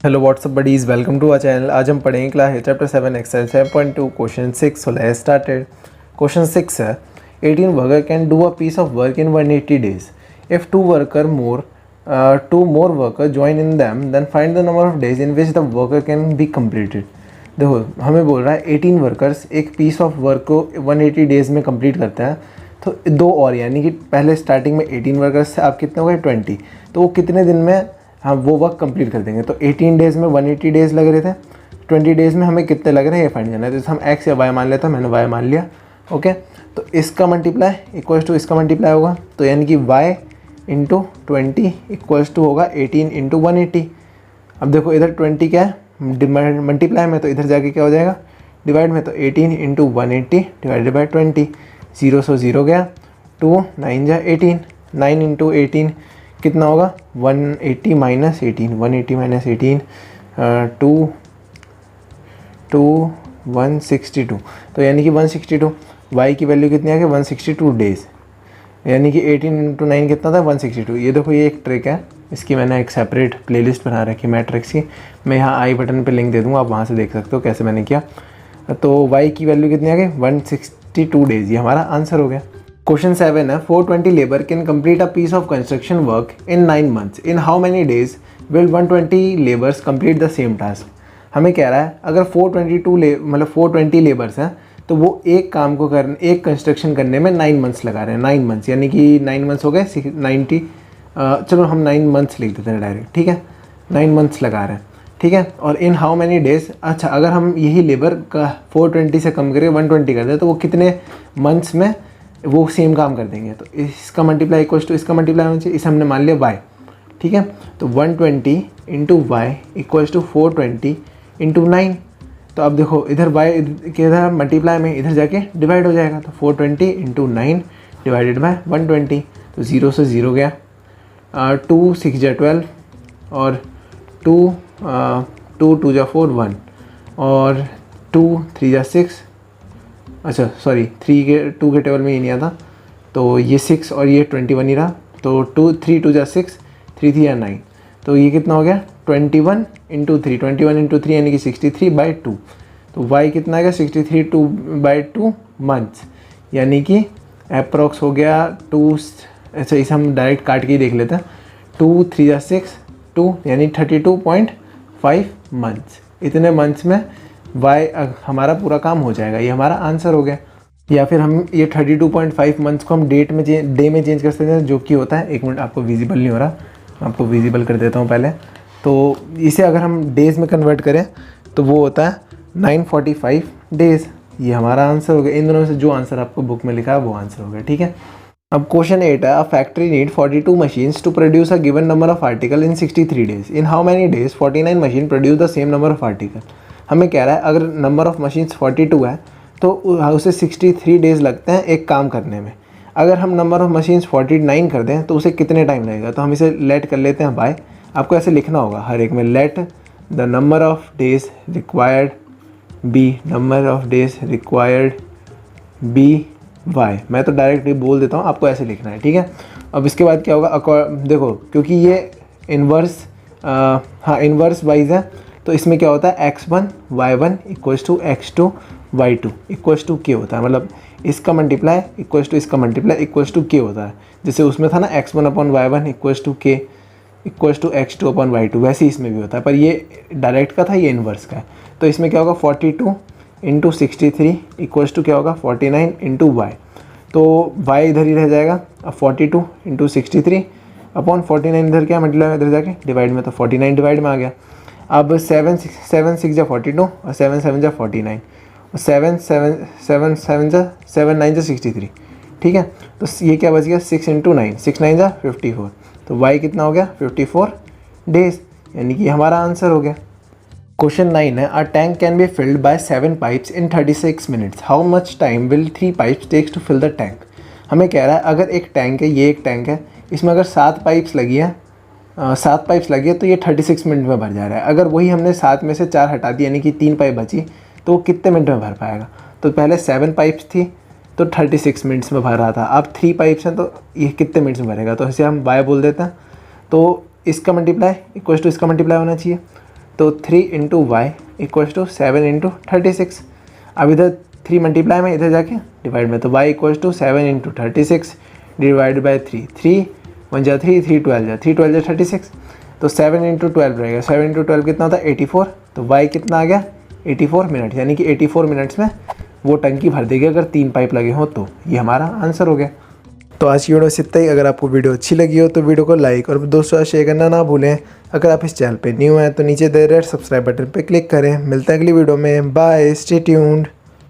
Hello what's up buddies, welcome to our channel. आज हम पढ़ेंगे class chapter 7 exercise 7.2 question 6। So let's started. Question 6 है 18 worker can do a piece of work in 180 days. If two more worker join in them then find the number of days in which the worker can be completed. देखो हमें बोल रहा है 18 workers एक piece of work को 180 days में complete करता है, तो दो और यानी कि पहले स्टार्टिंग में 18 वर्कर्स से आप कितने हो गए 20, तो वो कितने दिन में हम वो वर्क कंप्लीट कर देंगे। तो 18 डेज़ में 180 डेज़ लग रहे थे, 20 डेज़ में हमें कितने लग रहे हैं ये फाइंड करना है। तो हम एक्स या वाई मान लेते हैं, मैंने वाई मान लिया। ओके, तो इसका मल्टीप्लाई इक्वल्स टू इसका मल्टीप्लाई होगा, तो यानी कि वाई इंटू 20 इक्वल्स टू होगा 18 इंटू 180। अब देखो इधर 20 क्या है मल्टीप्लाई में, तो इधर जाके क्या हो जाएगा डिवाइड में, तो 18 इंटू 180 डिवाइडेड बाई 20। 0 से 0 गया, 2 9 जा 18, 9 इंटू 18 कितना होगा 180 माइनस 18, 180 माइनस 18 162, तो यानी कि 162। वाई की वैल्यू कितनी आ गई 162 डेज़, यानी कि 18 इंटू 9 कितना था 162। ये देखो ये एक ट्रिक है, इसकी मैंने एक सेपरेट प्लेलिस्ट बना रखी है मैट्रिक्स की, मैं यहाँ आई बटन पे लिंक दे दूँगा, आप वहाँ से देख सकते हो कैसे मैंने किया। तो वाई की वैल्यू कितनी आ गई 162 डेज़, ये हमारा आंसर हो गया। क्वेश्चन 7 है 420 labour can complete a piece of construction work in 9 months. In how many days will 120 labours complete the same task. हमें कह रहा है अगर 420 लेबर्स हैं तो वो एक काम को एक कंस्ट्रक्शन करने में 9 मंथ्स लगा रहे हैं। 9 मंथ्स यानी कि 9 मंथ्स हो गए 90, चलो हम 9 मंथ्स लिख देते हैं डायरेक्ट, ठीक है 9 मंथ्स लगा रहे हैं, ठीक है। और इन हाउ मैनी डेज, अच्छा अगर हम यही लेबर का 420 से कम करके 120 कर दें तो वो कितने मंथ्स में वो सेम काम कर देंगे। तो इसका मल्टीप्लाई इक्वल्स टू इसका मल्टीप्लाई होना चाहिए, इसे हमने मान लिया y, ठीक है। तो 120 into y equals to 420 into 9। तो अब देखो इधर y के इधर मल्टीप्लाई में इधर जाके डिवाइड हो जाएगा, तो 420 इंटू 9 डिवाइडेड बाय 120, तो 0 से 0 गया, 2 6 जा 12 और 2 2 जा 4 1 और 2 3 जा 6, अच्छा सॉरी 2 के टेबल में ये नहीं आता, तो ये 6 और ये 21 ही रहा, तो 3 2 जा 6, 3 3 या 9, तो ये कितना हो गया 21 इंटू 3 यानी कि 63/2। तो y कितना आ गया 63/2 मंथ्स, यानी कि अप्रॉक्स हो गया 2, अच्छा इसे हम डायरेक्ट काट के ही देख लेते हैं, 2 3 जा 6 2 यानी 32.5 मंथ्स। इतने मंथ्स में वाई हमारा पूरा काम हो जाएगा, ये हमारा आंसर हो गया। या फिर हम ये 32.5 मंथ्स को हम डे में चेंज कर सकते हैं, जो कि होता है, एक मिनट आपको विजिबल नहीं हो रहा, आपको विजिबल कर देता हूँ पहले। तो इसे अगर हम डेज़ में कन्वर्ट करें तो वो होता है 945 डेज़, ये हमारा आंसर हो गया। इन दोनों से जो आंसर आपको बुक में लिखा है वो आंसर हो गया, ठीक है। अब क्वेश्चन 8 है a factory need 42 machines to produce a given number of article in 63 days. In how many days 49 machine produce the same number of article. हमें कह रहा है अगर नंबर ऑफ मशीन्स 42 है तो उसे 63 डेज़ लगते हैं एक काम करने में। अगर हम नंबर ऑफ मशीन्स 49 कर दें तो उसे कितने टाइम लगेगा। तो हम इसे लेट कर लेते हैं बाय, आपको ऐसे लिखना होगा हर एक में, let the number of days required be y. मैं तो डायरेक्ट ही बोल देता हूँ, आपको ऐसे लिखना है, ठीक है। अब इसके बाद क्या होगा, देखो क्योंकि ये इन्वर्स वाइज है, तो इसमें क्या होता है x1 y1 equals to x2 y2 equals to k होता है, मतलब इसका मल्टीप्लाई इक्वल्स टू इसका मल्टीप्लाई इक्वल्स टू k होता है। जैसे उसमें था ना x1 upon y1 equals to k equals to x2 upon y2, वैसे ही इसमें भी होता है, पर ये डायरेक्ट का था, ये इन्वर्स का है। तो इसमें क्या होगा 42 इंटू 63 इक्वल्स टू क्या होगा 49 इंटू वाई, तो y इधर ही रह जाएगा। अब 42 इंटू 63 अपॉन 49 इधर क्या मल्टीप्लाई इधर जाके डिवाइड में, तो 49 डिवाइड में आ गया। अब 7 6 जा 42 और 7 7 जा 49 और 7 9 जा 63, ठीक है। तो ये क्या बच गया 6 इंटू 9, 6 9 जा 54, तो y कितना हो गया 54 डेज, यानी कि हमारा आंसर हो गया। क्वेश्चन 9 है a tank can be filled by 7 pipes in 36 minutes. How much time will 3 pipes takes to fill the tank. हमें कह रहा है अगर एक टैंक है, ये एक टैंक है, इसमें अगर 7 पाइप्स लगी है तो ये 36 मिनट में भर जा रहा है। अगर वही हमने 7 में से 4 हटा दी यानी कि 3 पाइप बची, तो वो कितने मिनट में भर पाएगा। तो पहले 7 पाइप्स थी तो 36 मिनट्स में भर रहा था, अब 3 पाइप्स हैं तो ये कितने मिनट्स में भरेगा, तो इसे हम बाय बोल देते हैं। तो इसका मल्टीप्लाई इक्वल्स टू इसका मल्टीप्लाई होना चाहिए, तो 3 into y equals to 7 into 36। अब इधर 3 मल्टीप्लाई में, इधर जाके डिवाइड में, तो y equals to 7 into 36 divide by 3, 3 1 जा 3, 3 12 जा 3 12 जा 36, तो 7 इंटू 12 रहेगा। 7 इंटू 12 कितना होता है 84, तो y कितना आ गया 84 मिनट, यानी कि 84 मिनट्स में वो टंकी भर देगी अगर 3 पाइप लगे हों तो। ये हमारा आंसर हो गया। तो आज की वीडियो से इतना ही। अगर आपको वीडियो अच्छी लगी हो तो वीडियो को लाइक और दोस्तों से शेयर करना ना भूलें। अगर आप इस चैनल पे न्यू हैं तो नीचे दे रेड सब्सक्राइब बटन पे क्लिक करें। मिलते हैं अगली वीडियो में। Bye, stay tuned.